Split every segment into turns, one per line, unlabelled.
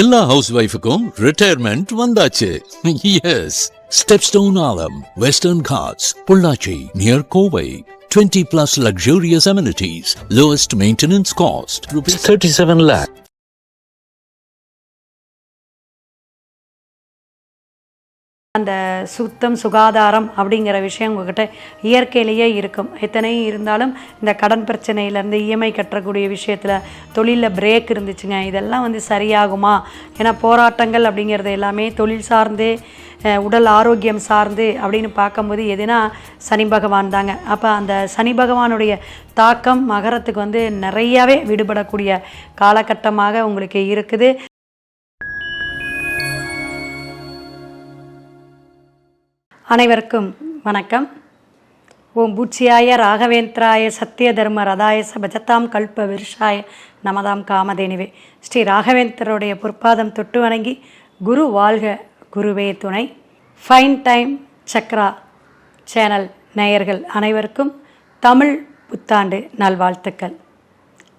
எல்லா ஹவுஸ் ஒய்ஃபுக்கும் ரிட்டையர்மெண்ட் வந்தாச்சு. எஸ், ஸ்டெப்ஸ்டோன் ஆலம், Western Ghats, Pollachi near Kovai. 20+ luxurious amenities, lowest maintenance cost, ₹37 lakh.
அந்த சுத்தம் சுகாதாரம் அப்படிங்கிற விஷயம் உங்ககிட்ட இயற்கையிலேயே இருக்கும். எத்தனை இருந்தாலும் இந்த கடன் பிரச்சனையிலேருந்து இஎம்ஐ கட்டக்கூடிய விஷயத்தில் தொழிலில் பிரேக் இருந்துச்சுங்க, இதெல்லாம் வந்து சரியாகுமா? ஏன்னா போராட்டங்கள் அப்படிங்கிறது எல்லாமே தொழில் சார்ந்து உடல் ஆரோக்கியம் சார்ந்து அப்படின்னு பார்க்கும்போது எதுனா சனி பகவான் தாங்க. அப்போ அந்த சனி பகவானுடைய தாக்கம் மகரத்துக்கு வந்து நிறையாவே விடுபடக்கூடிய காலகட்டமாக உங்களுக்கு இருக்குது. அனைவருக்கும் வணக்கம். ஓம் பூச்சியாய ராகவேந்திராய சத்திய தர்ம ரதாய பஜதாம் கல்ப விருஷாய நமதாம் காமதேனிவே. ஸ்ரீ ராகவேந்தருடைய பொற்பாதம் தொட்டு வணங்கி குரு வாழ்க, குருவே துணை. ஃபைன் டைம் சக்ரா சேனல் நேயர்கள் அனைவருக்கும் தமிழ் புத்தாண்டு நல்வாழ்த்துக்கள்.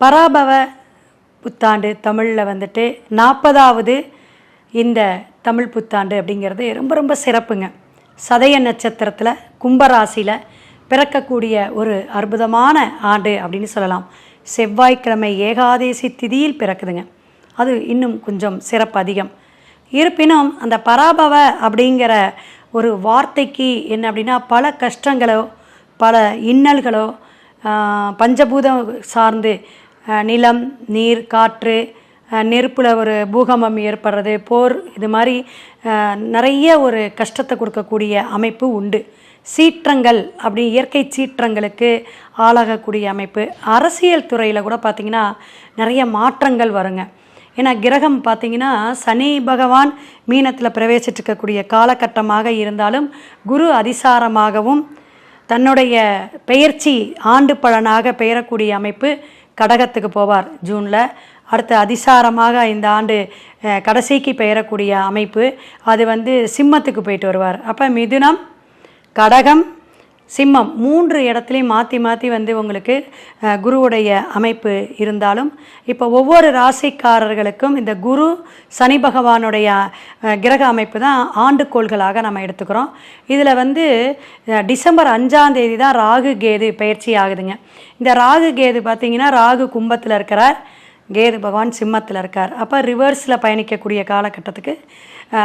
பராபவ புத்தாண்டு தமிழில் வந்துட்டு 40வது இந்த தமிழ் புத்தாண்டு அப்படிங்கிறது ரொம்ப ரொம்ப சிறப்புங்க. சதய நட்சத்திரத்தில் கும்பராசியில் பிறக்கக்கூடிய ஒரு அற்புதமான ஆண்டு அப்படின்னு சொல்லலாம். செவ்வாய்க்கிழமை ஏகாதேசி திதியில் பிறக்குதுங்க. அது இன்னும் கொஞ்சம் சிறப்பு அதிகம். இருப்பினும் அந்த பராபவ அப்படிங்கிற ஒரு வார்த்தைக்கு என்ன அப்படின்னா, பல கஷ்டங்களோ பல இன்னல்களோ பஞ்சபூதம் சார்ந்து நிலம், நீர், காற்று, நெருப்பில் ஒரு பூகம்பம் ஏற்படுறது, போர், இது மாதிரி நிறைய ஒரு கஷ்டத்தை கொடுக்கக்கூடிய அமைப்பு உண்டு. சீற்றங்கள் அப்படி இயற்கை சீற்றங்களுக்கு ஆளாகக்கூடிய அமைப்பு. அரசியல் துறையில் கூட பார்த்திங்கன்னா நிறைய மாற்றங்கள் வருங்க. ஏன்னா கிரகம் பார்த்திங்கன்னா சனி பகவான் மீனத்தில் பிரவேசிச்சிருக்கக்கூடிய காலகட்டமாக இருந்தாலும் குரு அதிசாரமாகவும் தன்னுடைய பெயர்ச்சி ஆண்டு பலனாக பெயரக்கூடிய அமைப்பு கடகத்துக்கு போவார் ஜூனில். அடுத்து அதிசாரமாக இந்த ஆண்டு கடைசிக்கு பெயரக்கூடிய அமைப்பு அது வந்து சிம்மத்துக்கு போயிட்டு வருவார். அப்போ மிதுனம், கடகம், சிம்மம் 3 இடத்துலையும் மாற்றி மாற்றி வந்து உங்களுக்கு குருவுடைய அமைப்பு இருந்தாலும், இப்போ ஒவ்வொரு ராசிக்காரர்களுக்கும் இந்த குரு சனி பகவானுடைய கிரக அமைப்பு தான் ஆண்டுக்கோள்களாக நம்ம எடுத்துக்கிறோம். இதில் வந்து டிசம்பர் 5ஆம் தேதி தான் ராகு கேது பயிற்சி ஆகுதுங்க. இந்த ராகு கேது பார்த்திங்கன்னா ராகு கும்பத்தில் இருக்கிறார், கேது பகவான் சிம்மத்தில் இருக்கார். அப்போ ரிவர்ஸில் பயணிக்கக்கூடிய காலகட்டத்துக்கு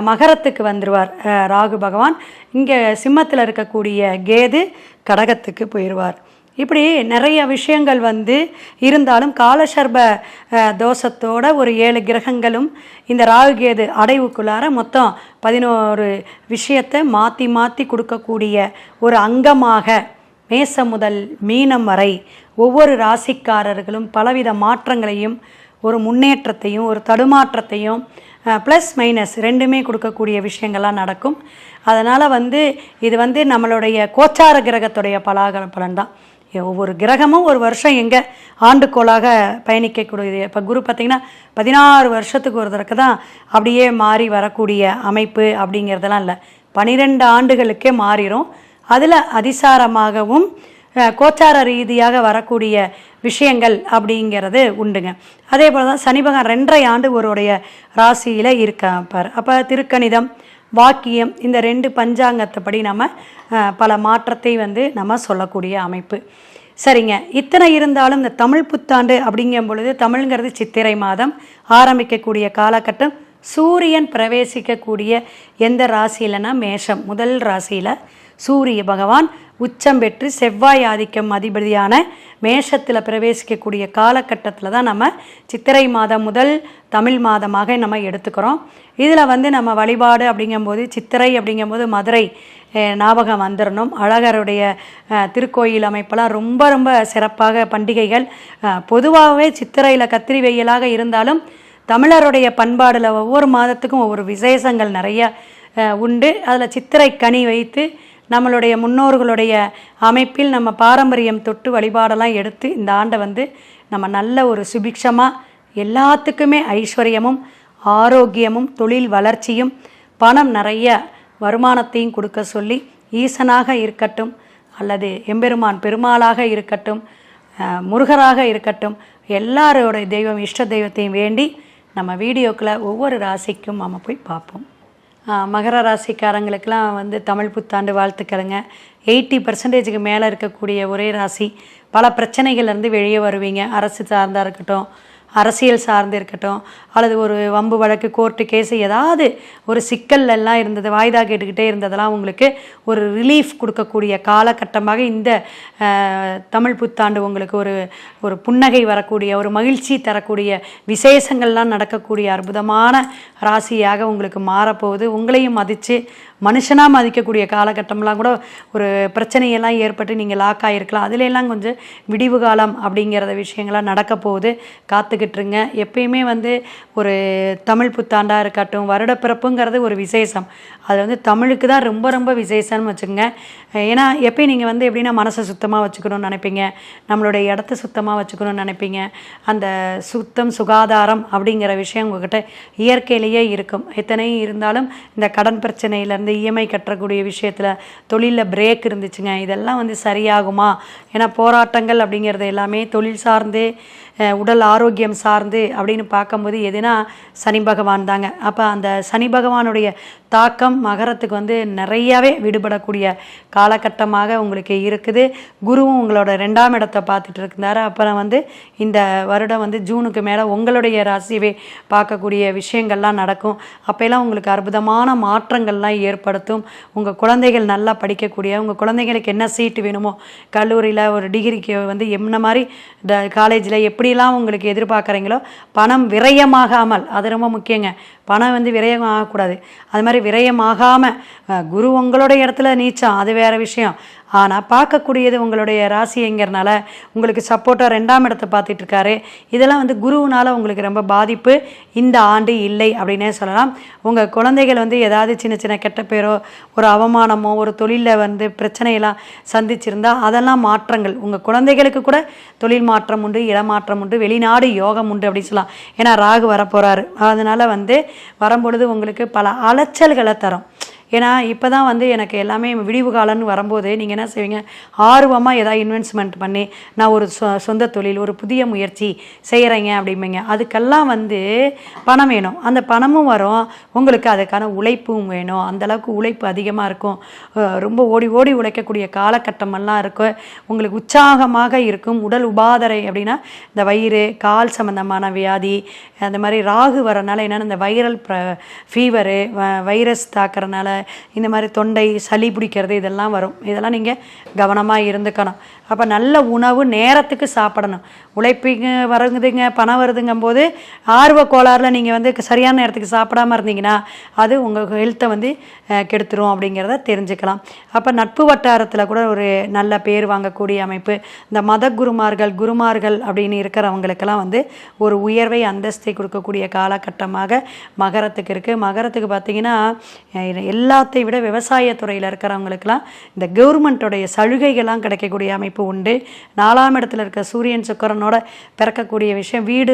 மகரத்துக்கு வந்துடுவார் ராகு பகவான். இங்கே சிம்மத்தில் இருக்கக்கூடிய கேது கடகத்துக்கு போயிடுவார். இப்படி நிறைய விஷயங்கள் வந்து இருந்தாலும் காலசர்ப தோஷத்தோட ஒரு 7 கிரகங்களும் இந்த ராகு கேது அடைவுக்குள்ளார மொத்தம் 11 விஷயத்தை மாற்றி மாற்றி கொடுக்கக்கூடிய ஒரு அங்கமாக மேசம் முதல் மீனம் வரை ஒவ்வொரு ராசிக்காரர்களும் பலவித மாற்றங்களையும் ஒரு முன்னேற்றத்தையும் ஒரு தடுமாற்றத்தையும் ப்ளஸ் மைனஸ் ரெண்டுமே கொடுக்கக்கூடிய விஷயங்கள்லாம் நடக்கும். அதனால் வந்து இது வந்து நம்மளுடைய கோச்சார கிரகத்துடைய பலன் தான். ஒவ்வொரு கிரகமும் ஒரு வருஷம் எங்கே ஆண்டுக்கோளாக பயணிக்கக்கூடியது. இப்போ குரு பார்த்திங்கன்னா 16 வருஷத்துக்கு ஒரு தடவை தான் அப்படியே மாறி வரக்கூடிய அமைப்பு அப்படிங்கிறதெல்லாம் இல்லை, 12 ஆண்டுகளுக்கே மாறிடும். அதில் அதிசாரமாகவும் கோச்சார ரீதியாக வரக்கூடிய விஷயங்கள் அப்படிங்கிறது உண்டுங்க. அதே போல் தான் சனி பகவான் 2.5 ஆண்டு ஒருடைய ராசியில் இருக்காப்பார். அப்போ திருக்கணிதம், வாக்கியம், இந்த 2 பஞ்சாங்கத்தைப்படி நம்ம பல மாற்றத்தை வந்து நம்ம சொல்லக்கூடிய அமைப்பு. சரிங்க, இத்தனை இருந்தாலும் இந்த தமிழ் புத்தாண்டு அப்படிங்கும் பொழுது தமிழ்ங்கிறது சித்திரை மாதம் ஆரம்பிக்கக்கூடிய காலகட்டம். சூரியன் பிரவேசிக்கக்கூடிய எந்த ராசியிலனா மேஷம் முதல் ராசியில் சூரிய பகவான் உச்சம் பெற்று செவ்வாய் ஆதிக்கம் அதிபதியான மேஷத்தில் பிரவேசிக்கக்கூடிய காலகட்டத்தில் தான் நம்ம சித்திரை மாதம் முதல் தமிழ் மாதமாக நம்ம எடுத்துக்கிறோம். இதில் வந்து நம்ம வழிபாடு அப்படிங்கும்போது சித்திரை அப்படிங்கும்போது மதுரை ஞாபகம் வந்துடணும். அழகருடைய திருக்கோயில் அமைப்பெல்லாம் ரொம்ப ரொம்ப சிறப்பாக பண்டிகைகள். பொதுவாகவே சித்திரையில் கத்திரி வெயிலாக இருந்தாலும் தமிழருடைய பண்பாடில் ஒவ்வொரு மாதத்துக்கும் ஒவ்வொரு விசேஷங்கள் நிறைய உண்டு. அதில் சித்திரை கனி வைத்து நம்மளுடைய முன்னோர்களுடைய அமைப்பில் நம்ம பாரம்பரியம் தொட்டு வழிபாடெல்லாம் எடுத்து இந்த ஆண்டை வந்து நம்ம நல்ல ஒரு சுபிக்ஷமாக எல்லாத்துக்குமே ஐஸ்வர்யமும் ஆரோக்கியமும் தொழில் வளர்ச்சியும் பணம் நிறைய வருமானத்தையும் கொடுக்க சொல்லி ஈசனாக இருக்கட்டும் அல்லது எம்பெருமான் பெருமாளாக இருக்கட்டும் முருகராக இருக்கட்டும் எல்லாரோட தெய்வம் இஷ்ட தெய்வத்தையும் வேண்டி நம்ம வீடியோக்குள்ளே ஒவ்வொரு ராசிக்கும் நம்ம போய் பார்ப்போம். மகர ராசிக்காரங்களுக்கெல்லாம் வந்து தமிழ் புத்தாண்டு வாழ்த்துக்களுங்க. 80% மேலே இருக்கக்கூடிய ஒரே ராசி. பல பிரச்சனைகள்லேருந்து வெளியே வருவீங்க. அரசு சார்ந்தாக இருக்கட்டும், அரசியல் சார்ந்து இருக்கட்டும், அல்லது ஒரு வம்பு வழக்கு கோர்ட்டு கேஸு ஏதாவது ஒரு சிக்கல்லாம் இருந்தது, வாய்தா கேட்டுக்கிட்டே இருந்ததெல்லாம் உங்களுக்கு ஒரு ரிலீஃப் கொடுக்கக்கூடிய காலகட்டமாக இந்த தமிழ் புத்தாண்டு உங்களுக்கு ஒரு புன்னகை வரக்கூடிய, ஒரு மகிழ்ச்சி தரக்கூடிய, விசேஷங்கள்லாம் நடக்கக்கூடிய அற்புதமான ராசியாக உங்களுக்கு மாறப்போகுது. உங்களையும் மதித்து மனுஷனாக மதிக்கக்கூடிய காலகட்டம்லாம் கூட ஒரு பிரச்சனையெல்லாம் ஏற்பட்டு நீங்கள் லாக் ஆகிருக்கலாம். அதிலெல்லாம் கொஞ்சம் விடிவு காலம் அப்படிங்கிறத விஷயங்கள்லாம் நடக்க போகுது. காத்துக்கிட்டுருங்க. எப்பயுமே வந்து ஒரு தமிழ் புத்தாண்டாக இருக்கட்டும், வருடப்பிறப்புங்கிறது ஒரு விசேஷம். அது வந்து தமிழுக்கு தான் ரொம்ப ரொம்ப விசேஷம்னு வச்சுக்கோங்க. ஏன்னா எப்பயும் நீங்கள் வந்து எப்படின்னா மனசை சுத்தமாக வச்சுக்கணும்னு நினைப்பீங்க, நம்மளுடைய இடத்த சுத்தமாக வச்சுக்கணும்னு நினைப்பீங்க. அந்த சுத்தம் சுகாதாரம் அப்படிங்கிற விஷயம் உங்கள்கிட்ட இயற்கையிலேயே இருக்கும். எத்தனையும் இருந்தாலும் இந்த கடன் பிரச்சனையிலேருந்து இஎம்ஐ கட்டக்கூடிய விஷயத்தில், தொழிலில் பிரேக் இருந்துச்சுங்க, இதெல்லாம் வந்து சரியாகுமா? ஏன்னா போராட்டங்கள் அப்படிங்கிறது எல்லாமே தொழில் சார்ந்து, உடல் ஆரோக்கியம் சார்ந்து அப்படின்னு பார்க்கும்போது எதுனா சனி பகவான் தாங்க. அப்போ அந்த சனி பகவானுடைய தாக்கம் மகரத்துக்கு வந்து நிறையாவே விடுபடக்கூடிய காலகட்டமாக உங்களுக்கு இருக்குது. குருவும் உங்களோட 2ஆம் இடத்தை பார்த்துட்டு இருந்தார். அப்புறம் வந்து இந்த வருடம் வந்து ஜூனுக்கு மேலே உங்களுடைய ராசியவே பார்க்கக்கூடிய விஷயங்கள்லாம் நடக்கும். அப்போல்லாம் உங்களுக்கு அற்புதமான மாற்றங்கள்லாம் ஏற்படுத்தும். உங்கள் குழந்தைகள் நல்லா படிக்கக்கூடிய, உங்கள் குழந்தைகளுக்கு என்ன சீட்டு வேணுமோ, கல்லூரியில் ஒரு டிகிரிக்கு வந்து என்ன மாதிரி காலேஜில் எப்படிலாம் உங்களுக்கு எதிர்பார்க்குறீங்களோ, பணம் விரயமாகாமல், அது ரொம்ப முக்கியங்க. பணம் வந்து விரயம் ஆகக்கூடாது. அது மாதிரி விரயமாகாமல், குரு உங்களோட இடத்துல நீச்சம், அது வேறு விஷயம். ஆனால் பார்க்கக்கூடியது உங்களுடைய ராசிங்கிறனால உங்களுக்கு சப்போர்ட்டாக 2ஆம் இடத்தை பார்த்துட்டு இருக்காரு. இதெல்லாம் வந்து குருவினால் உங்களுக்கு ரொம்ப பாதிப்பு இந்த ஆண்டு இல்லை அப்படின்னே சொல்லலாம். உங்கள் குழந்தைகள் வந்து ஏதாவது சின்ன சின்ன கெட்ட பேரோ, ஒரு அவமானமோ, ஒரு தொழிலில் வந்து பிரச்சனையெல்லாம் சந்திச்சிருந்தால் அதெல்லாம் மாற்றங்கள். உங்கள் குழந்தைகளுக்கு கூட தொழில் மாற்றம் உண்டு, இடமாற்றம் உண்டு, வெளிநாடு யோகம் உண்டு அப்படின்னு சொல்லலாம். ஏன்னா ராகு வரப்போகிறாரு. அதனால் வந்து வரும்பொழுது உங்களுக்கு பல அலைச்சல்களை தரும். ஏன்னா இப்போ தான் வந்து எனக்கு எல்லாமே விடிவு காலம்னு வரும்போது நீங்கள் என்ன செய்வீங்க, ஆர்வமாக ஏதாவது இன்வெஸ்ட்மெண்ட் பண்ணி நான் ஒரு சொந்த தொழில், ஒரு புதிய முயற்சி செய்கிறேங்க அப்படிம்பீங்க. அதுக்கெல்லாம் வந்து பணம் வேணும். அந்த பணமும் வரும், உங்களுக்கு அதுக்கான உழைப்பும் வேணும். அந்தளவுக்கு உழைப்பு அதிகமாக இருக்கும். ரொம்ப ஓடி ஓடி உழைக்கக்கூடிய காலகட்டமெல்லாம் இருக்கும். உங்களுக்கு உற்சாகமாக இருக்கும். உடல் உபாதரை அப்படின்னா இந்த வயிறு, கால் சம்மந்தமான வியாதி, அந்த மாதிரி ராகு வரனால என்னென்னா இந்த வைரல் ஃபீவரு, வைரஸ் தாக்குறதுனால இந்த மாதிரி தொண்டை சளி பிடிக்கிறது இதெல்லாம் வரும். இதெல்லாம் நீங்கள் கவனமாக இருந்துக்கணும். அப்போ நல்ல உணவு நேரத்துக்கு சாப்பிடணும். உழைப்பிங்க வருதுங்க, பணம் வருதுங்கும் போது ஆர்வ கோளாறில் நீங்கள் வந்து சரியான நேரத்துக்கு சாப்பிடாமல் இருந்தீங்கன்னா அது உங்கள் ஹெல்த்தை வந்து கெடுத்துரும் அப்படிங்கிறத தெரிஞ்சுக்கலாம். அப்போ நட்பு வட்டாரத்தில் கூட ஒரு நல்ல பேர் வாங்கக்கூடிய அமைப்பு. இந்த மத குருமார்கள் அப்படின்னு இருக்கிறவங்களுக்கெல்லாம் வந்து ஒரு உயர்வை அந்தஸ்தை கொடுக்கக்கூடிய காலகட்டமாக மகரத்துக்கு இருக்குது. மகரத்துக்கு பார்த்திங்கன்னா எல்லாத்தையும் விட விவசாயத்துறையில் இருக்கிறவங்களுக்கெல்லாம் இந்த கவர்மெண்ட்டோடைய சலுகைகள்லாம் கிடைக்கக்கூடிய அமைப்பு உண்டு. 4ஆம் இடத்துல இருக்க சூரியன் சுக்கிரனோட பிறக்கக்கூடிய விஷயம், வீடு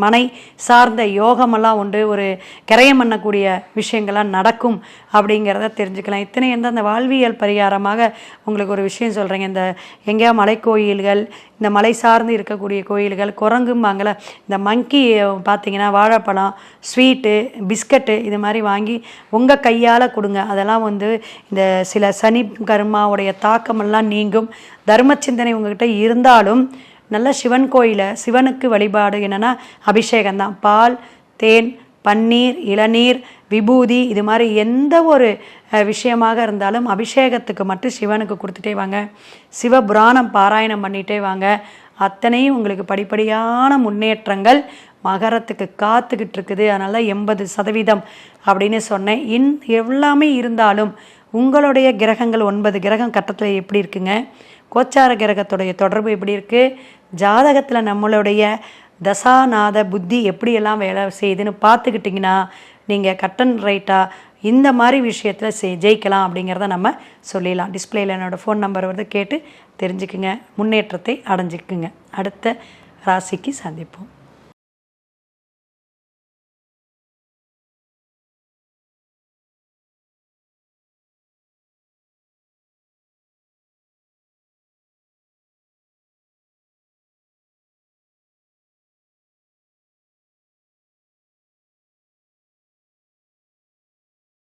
மனை சார்ந்த யோகமெல்லாம் உண்டு. ஒரு கிரயம் பண்ணக்கூடிய விஷயங்கள்லாம் நடக்கும் அப்படிங்கிறத தெரிஞ்சுக்கலாம். இத்தனை எந்த அந்த வாழ்வியல் பரிகாரமாக உங்களுக்கு ஒரு விஷயம் சொல்கிறேங்க. இந்த எங்கேயா மலை கோயில்கள், இந்த மலை சார்ந்து இருக்கக்கூடிய கோயில்கள், குரங்கும்பாங்கள இந்த மங்கி பார்த்திங்கன்னா வாழைப்பழம், ஸ்வீட்டு, பிஸ்கட்டு இது மாதிரி வாங்கி உங்கள் கையால் கொடுங்க. அதெல்லாம் வந்து இந்த சில சனி கர்மாவுடைய தாக்கமெல்லாம் நீங்கும். தர்ம சிந்தனை உங்கள்கிட்ட இருந்தாலும் நல்ல சிவன் கோயிலை, சிவனுக்கு வழிபாடு என்னென்னா அபிஷேகம்தான். பால், தேன், பன்னீர், இளநீர், விபூதி இது மாதிரி எந்த ஒரு விஷயமாக இருந்தாலும் அபிஷேகத்துக்கு மட்டும் சிவனுக்கு கொடுத்துட்டே வாங்க. சிவபுராணம் பாராயணம் பண்ணிகிட்டே வாங்க. அத்தனையும் உங்களுக்கு படிப்படியான முன்னேற்றங்கள் மகரத்துக்கு காத்துக்கிட்டு இருக்குது. அதனால 80% அப்படின்னு சொன்னேன். எல்லாமே இருந்தாலும் உங்களுடைய கிரகங்கள் 9 கிரகம் கட்டத்தில் எப்படி இருக்குங்க, கோச்சார கிரகத்துடைய தொடர்பு எப்படி இருக்குது, ஜாதகத்தில் நம்மளுடைய தசாநாத புத்தி எப்படியெல்லாம் வேலை செய்யுதுன்னு பார்த்துக்கிட்டிங்கன்னா நீங்கள் கட்டன் ரைட்டாக இந்த மாதிரி விஷயத்தில் ஜெயிக்கலாம் அப்படிங்கிறத நம்ம சொல்லிடலாம். டிஸ்பிளேயில் என்னோடய ஃபோன் நம்பர் வந்து கேட்டு தெரிஞ்சுக்குங்க, முன்னேற்றத்தை அடைஞ்சிக்குங்க. அடுத்த ராசிக்கு சந்திப்போம்.